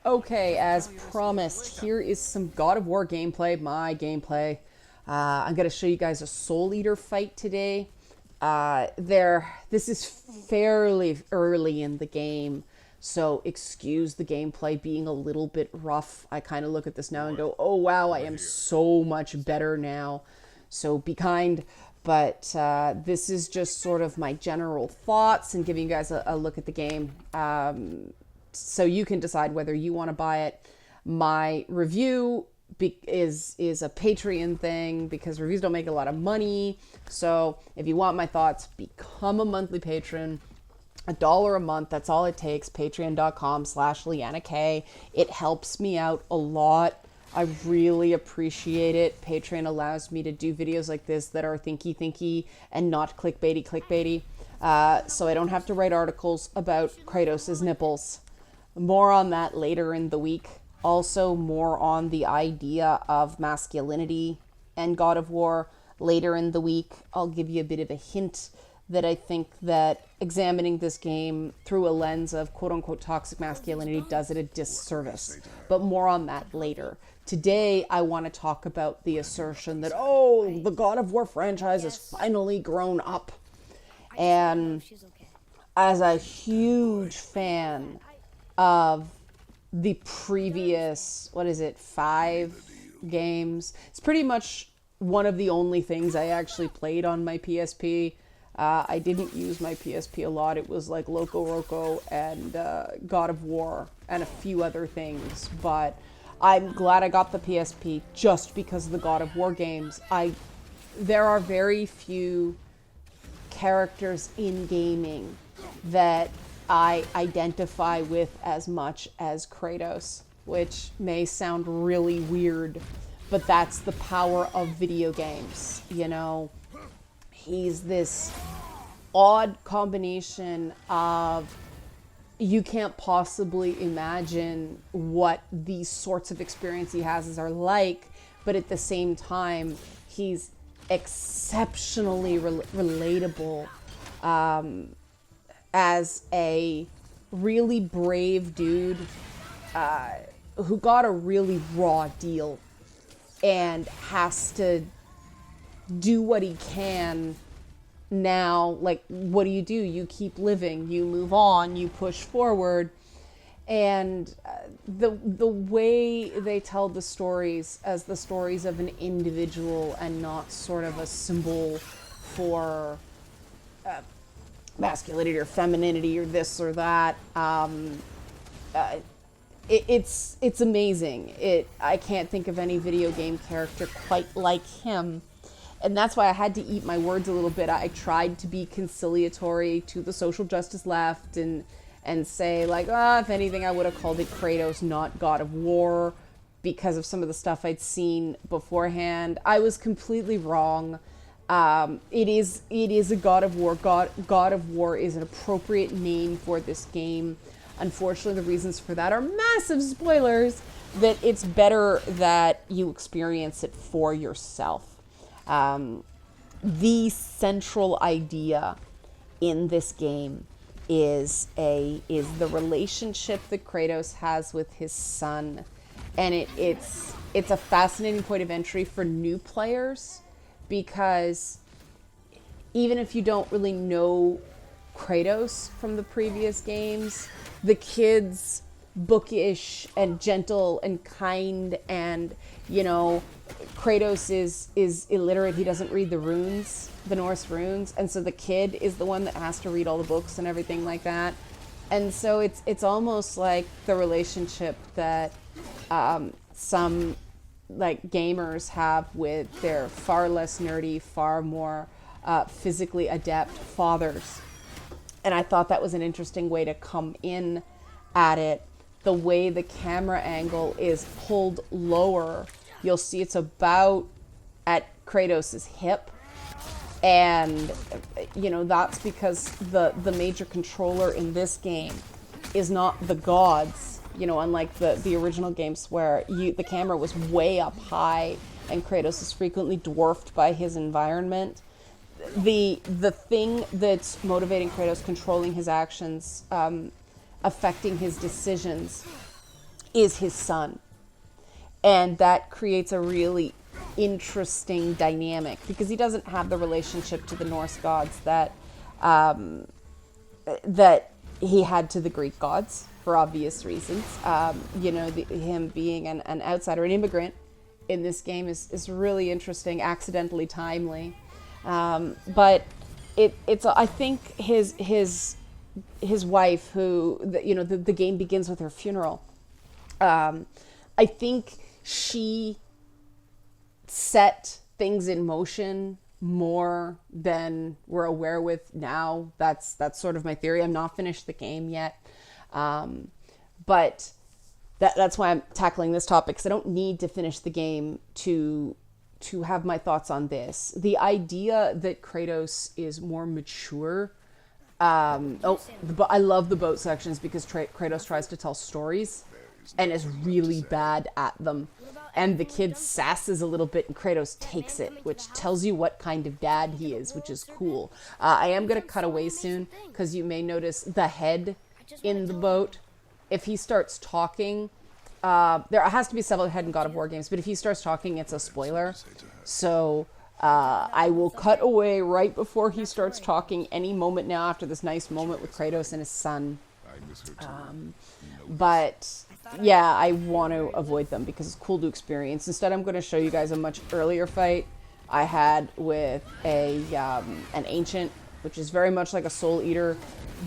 Okay, as promised, here is some God of War gameplay, my gameplay. I'm going to show you guys a Soul Eater fight today. This is fairly early in the game, so excuse the gameplay being a little bit rough. I kind of look at this now and go, oh wow, I am so much better now. So be kind. But this is just sort of my general thoughts and giving you guys a look at the game. So you can decide whether you want to buy it. My review is a Patreon thing because reviews don't make a lot of money. So if you want my thoughts, become a monthly patron. $1 a month, that's all it takes. Patreon.com/Leanna K. It helps me out a lot. I really appreciate it. Patreon allows me to do videos like this that are thinky and not clickbaity. So I don't have to write articles about Kratos' nipples. More on that later in the week. Also, more on the idea of masculinity and God of War later in the week. I'll give you a bit of a hint that I think that examining this game through a lens of quote-unquote toxic masculinity does it a disservice. But more on that later. Today, I want to talk about the assertion that, oh, the God of War franchise has finally grown up. And as a huge fan of the previous, 5 games. It's pretty much one of the only things I actually played on my PSP. I didn't use my PSP a lot. It was like Loco Roco and God of War and a few other things. But I'm glad I got the PSP just because of the God of War games. There are very few characters in gaming that I identify with as much as Kratos, which may sound really weird, but that's the power of video games. You know, he's this odd combination of you can't possibly imagine what these sorts of experience he has are like, but at the same time, he's exceptionally relatable. As a really brave dude who got a really raw deal and has to do what he can now. Like, what do? You keep living, you move on, you push forward. And the way they tell the stories as the stories of an individual and not sort of a symbol for masculinity or femininity or this or that. It's amazing. I can't think of any video game character quite like him. And that's why I had to eat my words a little bit. I tried to be conciliatory to the social justice left and say, like, if anything, I would have called it Kratos, not God of War, because of some of the stuff I'd seen beforehand. I was completely wrong. It is a God of War. God of War is an appropriate name for this game. Unfortunately, the reasons for that are massive spoilers, that it's better that you experience it for yourself. The central idea in this game is the relationship that Kratos has with his son. And it's a fascinating point of entry for new players, because even if you don't really know Kratos from the previous games, the kid's bookish and gentle and kind, and Kratos is illiterate. He doesn't read the runes, the Norse runes, and so the kid is the one that has to read all the books and everything like that. And so it's almost like the relationship that some like gamers have with their far less nerdy, far more physically adept fathers. And I thought that was an interesting way to come in at it. The way the camera angle is pulled lower, you'll see it's about at Kratos' hip. And, that's because the major controller in this game is not the gods, unlike the original games where the camera was way up high and Kratos is frequently dwarfed by his environment. The thing that's motivating Kratos, controlling his actions, affecting his decisions, is his son. And that creates a really interesting dynamic because he doesn't have the relationship to the Norse gods that he had to the Greek gods for obvious reasons. Him being an outsider, an immigrant in this game is really interesting, accidentally timely. But it's I think his wife, who the game begins with her funeral. I think she set things in motion more than we're aware with now. That's sort of my theory. I'm not finished the game yet, but that's why I'm tackling this topic, because I don't need to finish the game to have my thoughts on this. The idea that Kratos is more mature. I love the boat sections because Kratos tries to tell stories and is really bad at them. And the kid sasses a little bit and Kratos takes it, which tells you what kind of dad he is, which is cool. I am going to cut away soon because you may notice the head in the boat. If he starts talking, there has to be several head in God of War games, but if he starts talking, it's a spoiler. So I will cut away right before he starts talking any moment now after this nice moment with Kratos and his son. But yeah, I want to avoid them because it's cool to experience. Instead, I'm going to show you guys a much earlier fight I had with an ancient, which is very much like a soul eater.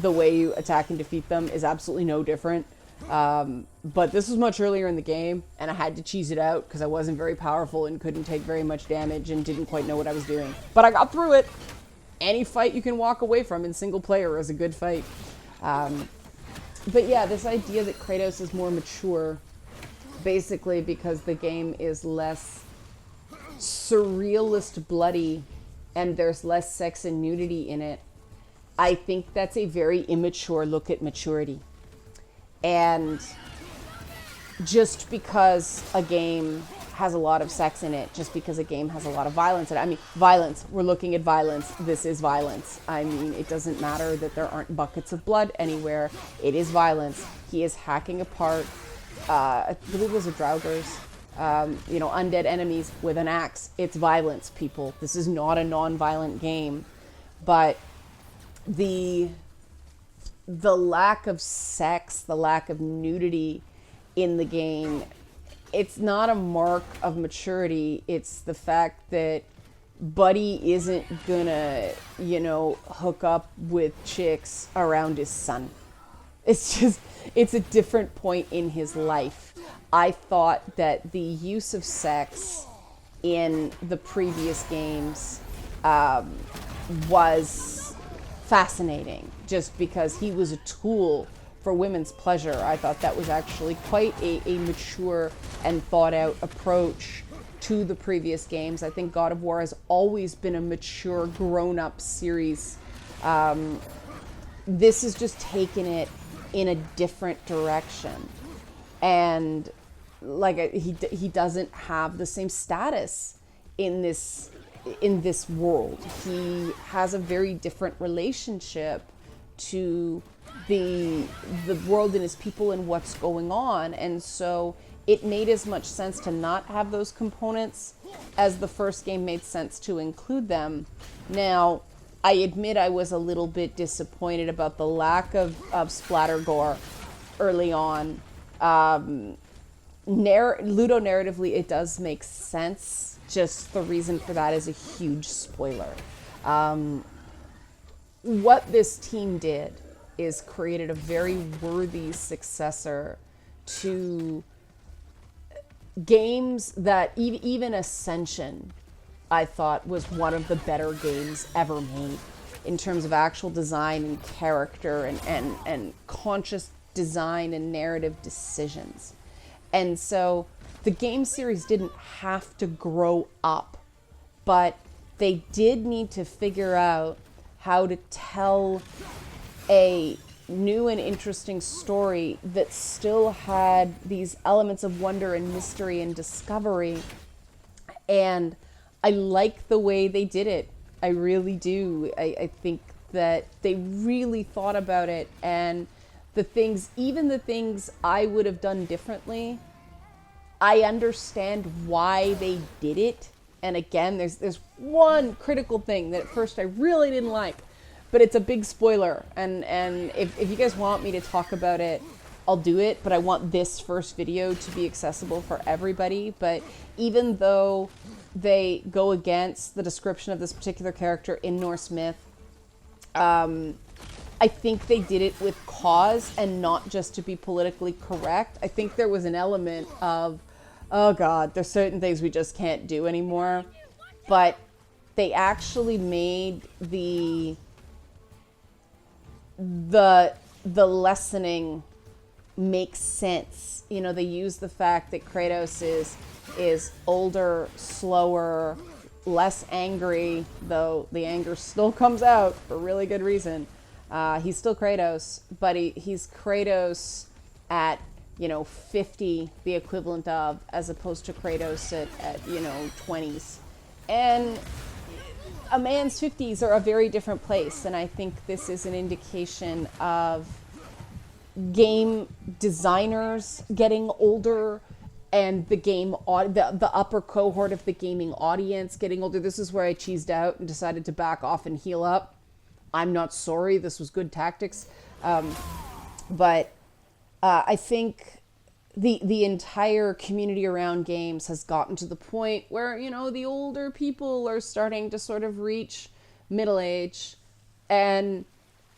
The way you attack and defeat them is absolutely no different. But this was much earlier in the game, and I had to cheese it out because I wasn't very powerful and couldn't take very much damage and didn't quite know what I was doing. But I got through it. Any fight you can walk away from in single player is a good fight. But yeah, this idea that Kratos is more mature, basically because the game is less surrealist bloody and there's less sex and nudity in it, I think that's a very immature look at maturity. And just because a game has a lot of sex in it, just because a game has a lot of violence in it. I mean, violence, we're looking at violence. This is violence. I mean, it doesn't matter that there aren't buckets of blood anywhere. It is violence. He is hacking apart, I believe it was a Draugrs, undead enemies with an axe. It's violence, people. This is not a non-violent game. But the lack of sex, the lack of nudity in the game, it's not a mark of maturity. It's the fact that Buddy isn't gonna, hook up with chicks around his son. It's a different point in his life. I thought that the use of sex in the previous games was fascinating, just because he was a tool for women's pleasure. I thought that was actually quite a mature and thought out approach to the previous games. I think God of War has always been a mature, grown up series. This has just taken it in a different direction. And he doesn't have the same status in this world. He has a very different relationship to the world and his people and what's going on, and so it made as much sense to not have those components as the first game made sense to include them. Now, I admit I was a little bit disappointed about the lack of splatter gore early on. Ludo-narratively, it does make sense. Just the reason for that is a huge spoiler. What this team did is created a very worthy successor to games that even Ascension, I thought, was one of the better games ever made in terms of actual design and character and conscious design and narrative decisions. And so the game series didn't have to grow up, but they did need to figure out how to tell a new and interesting story that still had these elements of wonder and mystery and discovery. And I like the way they did it. I really do. I think that they really thought about it, and the things, even the things I would have done differently, I understand why they did it. And again, there's one critical thing that at first I really didn't like, but it's a big spoiler. And if you guys want me to talk about it, I'll do it. But I want this first video to be accessible for everybody. But even though they go against the description of this particular character in Norse myth, I think they did it with cause and not just to be politically correct. I think there was an element of, oh God, there's certain things we just can't do anymore. But they actually made the lessening make sense. You know, they use the fact that Kratos is older, slower, less angry, though the anger still comes out for really good reason. He's still Kratos, but he's Kratos at, 50, the equivalent of, as opposed to Kratos at 20s. And a man's 50s are a very different place, and I think this is an indication of game designers getting older and the upper cohort of the gaming audience getting older. This is where I cheesed out and decided to back off and heal up. I'm not sorry. This was good tactics. But I think the entire community around games has gotten to the point where, the older people are starting to sort of reach middle age. And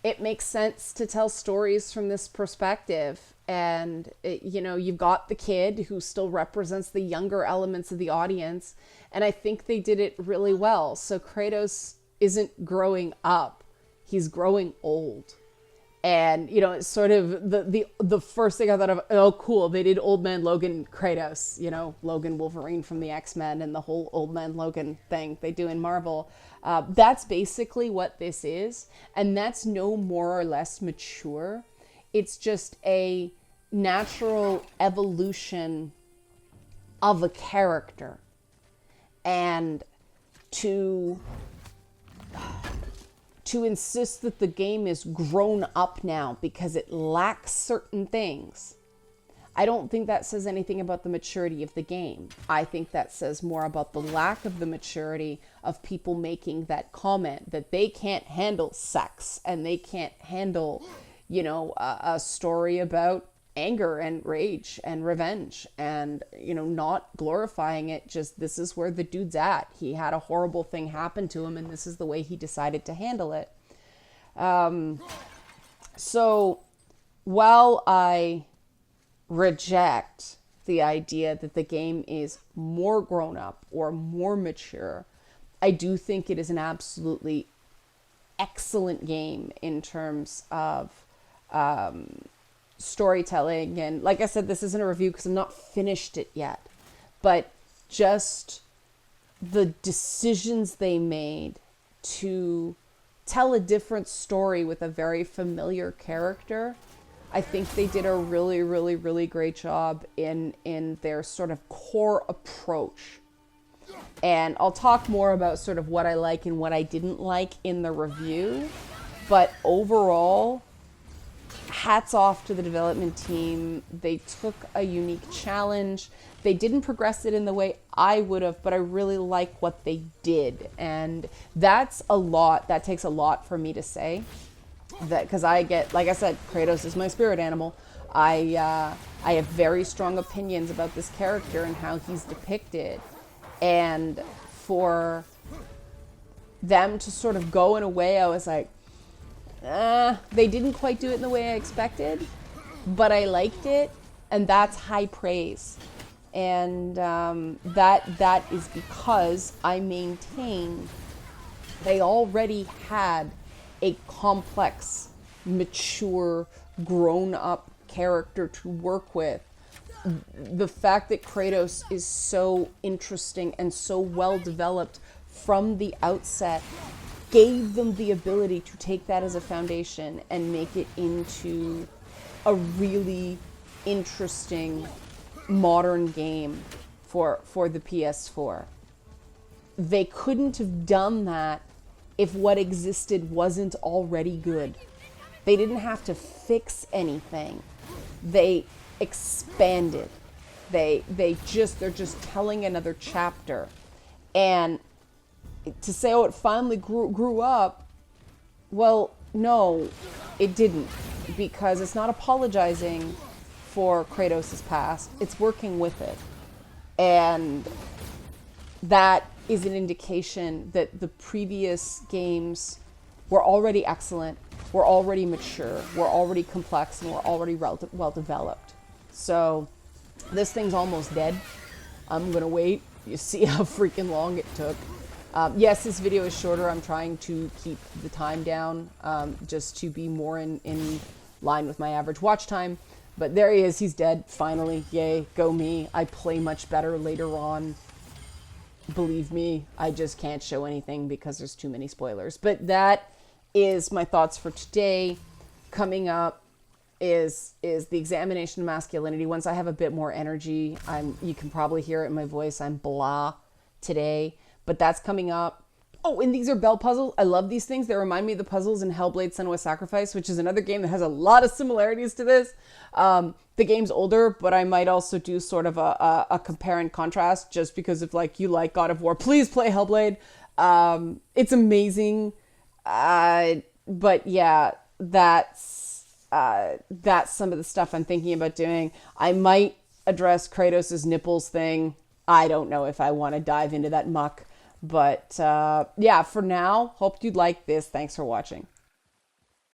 it makes sense to tell stories from this perspective. And, you've got the kid who still represents the younger elements of the audience. And I think they did it really well. So Kratos isn't growing up. He's growing old. And, it's sort of the first thing I thought of, oh, cool, they did Old Man Logan Kratos, Logan Wolverine from the X-Men and the whole Old Man Logan thing they do in Marvel. That's basically what this is. And that's no more or less mature. It's just a natural evolution of a character. And to insist that the game is grown up now because it lacks certain things, I don't think that says anything about the maturity of the game. I think that says more about the lack of the maturity of people making that comment that they can't handle sex and they can't handle, a story about anger and rage and revenge and, not glorifying it. Just, this is where the dude's at. He had a horrible thing happen to him and this is the way he decided to handle it. So while I reject the idea that the game is more grown up or more mature, I do think it is an absolutely excellent game in terms of, storytelling. And like I said, this isn't a review because I'm not finished it yet, but just the decisions they made to tell a different story with a very familiar character, I think they did a really, really, really great job in their sort of core approach. And I'll talk more about sort of what I like and what I didn't like in the review, but overall, hats off to the development team. They took a unique challenge. They didn't progress it in the way I would have, but I really like what they did. And that's a lot. That takes a lot for me to say. That because I get, like I said, Kratos is my spirit animal. I have very strong opinions about this character and how he's depicted. And for them to sort of go in a way, I was like, they didn't quite do it in the way I expected, but I liked it, and that's high praise. And that is because I maintain they already had a complex, mature, grown-up character to work with. The fact that Kratos is so interesting and so well developed from the outset gave them the ability to take that as a foundation and make it into a really interesting modern game for the PS4. They couldn't have done that if what existed wasn't already good. They didn't have to fix anything. They expanded. They're just telling another chapter. And to say, oh, it finally grew up, well, no, it didn't, because it's not apologizing for Kratos' past. It's working with it. And that is an indication that the previous games were already excellent, were already mature, were already complex, and were already well developed. So this thing's almost dead. I'm gonna wait. You see how freaking long it took. Yes, this video is shorter. I'm trying to keep the time down, just to be more in line with my average watch time. But there he is. He's dead. Finally. Yay. Go me. I play much better later on. Believe me, I just can't show anything because there's too many spoilers. But that is my thoughts for today. Coming up is the examination of masculinity. Once I have a bit more energy, you can probably hear it in my voice. I'm blah today, but that's coming up. Oh, and these are bell puzzles. I love these things. They remind me of the puzzles in Hellblade: Senua's Sacrifice, which is another game that has a lot of similarities to this. The game's older, but I might also do sort of a compare and contrast, just because if like you like God of War, please play Hellblade. It's amazing. But yeah, that's some of the stuff I'm thinking about doing. I might address Kratos' nipples thing. I don't know if I want to dive into that muck. But yeah, for now, hope you'd like this. Thanks for watching.